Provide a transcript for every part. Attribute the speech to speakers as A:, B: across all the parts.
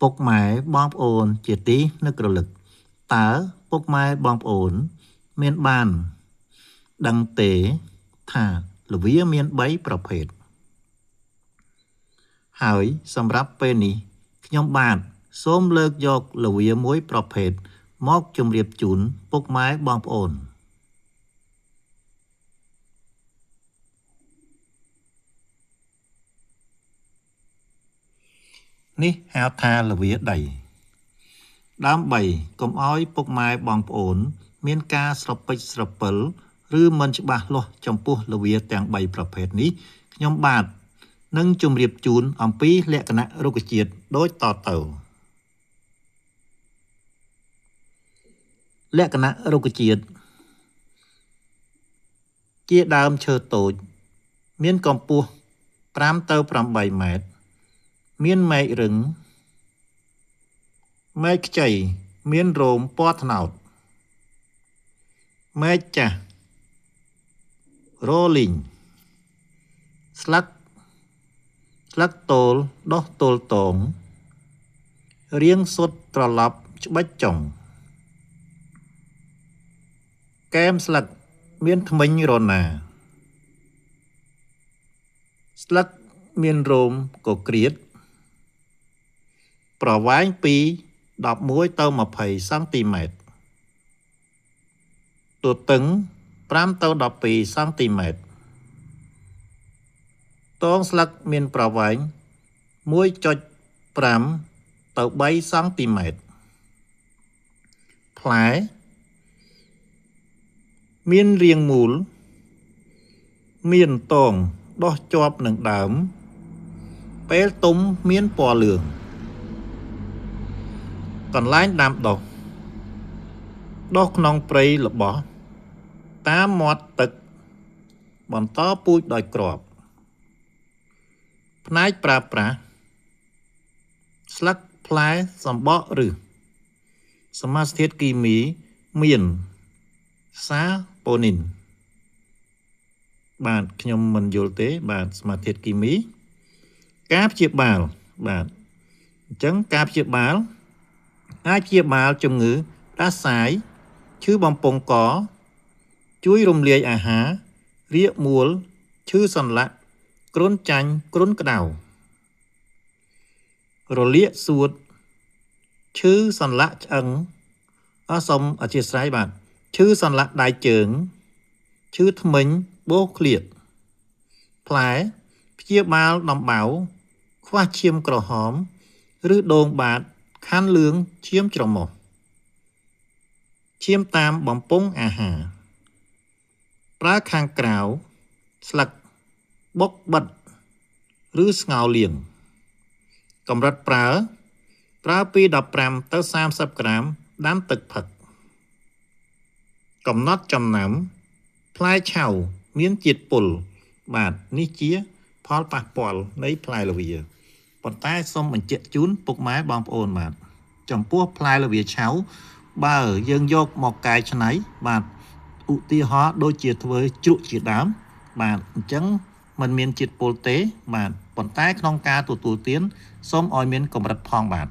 A: ពុកម៉ែបងប្អូនជាទីនឹករលឹកតើពុកម៉ែបងប្អូនមានបានដឹងទេថាល្វាមាន3ប្រភេទហើយសម្រាប់ពេលនេះខ្ញុំបាទសូមលើកយកល្វាមួយប្រភេទមកជម្រាបជូនពុកម៉ែបងប្អូននេះហៅថាល្វាដីដើម្បីកុំឲ្យពុកម៉ែបងប្អូនមានការស្រពេចស្រពិលឬមិនច្បាស់លាស់ចំពោះល្វាទាំង3ប្រភេទនេះខ្ញុំបាទនឹងជម្រាបជូនអំពីលក្ខណៈរុក្ខជាតិដូចតទៅលក្ខណៈរុក្ខជាតិជាដើមឈើតូចមានកម្ពស់5ទៅ8ម៉ែត្រមានមែករឹងមែកខ្ចីមានរោមពណ៌ត្នោតមែកចាស់រលីងស្លឹកទោលដុះទល់តងរាងសុទ្ធត្រឡប់ច្បិចចុងកែមស្លឹកមានធ្មេញរណាស្លឹកមានរោមកក្រៀតប្រវែងពី11ទៅ20សង់ទីម៉ែត្រទទឹង5ទៅ12សង់ទីម៉ែត្រតងស្លឹកមានប្រវែង 1.5 ទៅ3សង់ទីម៉ែត្រផ្លែមានរាងមូលមានតងដុះជាប់នឹងដើមពេលទុំមានពណ៌លឿងកន្លែងដាំដុះក្នុងព្រៃល្បោះតាមមាត់ទឹកបន្តពូជដោយគ្រាប់ផ្នែកប្រើប្រាស់ស្លឹកផ្លែសម្បកឬសមាសធាតុគីមីមានសាប៉ូនីនបាទខ្ញុំមិនយល់ទេបាទសមាសធាតុគីមីការព្យាបាលបាទអញ្ចឹងការព្យាបាលអាចព្យាបាលជំងឺដាសាយឈឺបំពង់កជួយរំលាយអាហាររាគមួលឈឺសន្លាក់គ្រុនចាញ់គ្រុនក្តៅរលាកសួតឈឺសន្លាក់ឆ្អឹងសូមអធិស្ឋានបាទឈឺសន្លាក់ដៃជើងឈឺធ្មេញបោសក្លៀតផ្លែព្យាបាលដំបៅខ្វះឈាមក្រហមឬដូងបាតខាន់លឿងឈាមច្រមុះឈាមតាមបំពង់អាហារប្រើខាងក្រៅស្លឹកបុកបិទឬស្ងោរលាងកម្រិតប្រើពី15ទៅ30ក្រាមដាំទឹកផឹកកំណត់ចំណាំផ្លែឆៅមានជាតិពុលបាទនេះជាផលប៉ះពាល់នៃផ្លែល្វាប៉ុន្តែសូមបញ្ជាក់ជូនពុកម៉ែបងប្អូនបាទចំពោះផ្លែល្វាឆៅបើយើងយកមកកែច្នៃបាទឧទាហរណ៍ដូចជាធ្វើជ្រក់ជាដើមបាទអញ្ចឹងมันមានជាតិពុលទេបាទប៉ុន្តែក្នុងការទទួលទានសូមឲ្យមានកម្រិតផងបាទ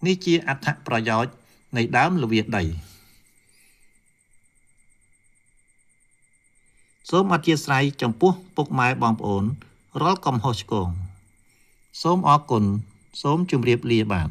A: នេះជាអត្ថប្រយោជន៍នៃដើមល្វាដីសូមអធិស្ឋានចំពោះពុកម៉ែបងប្អូនរាល់កំហុសឆ្គងសូមអរគុណសូមជម្រាបលាបាទ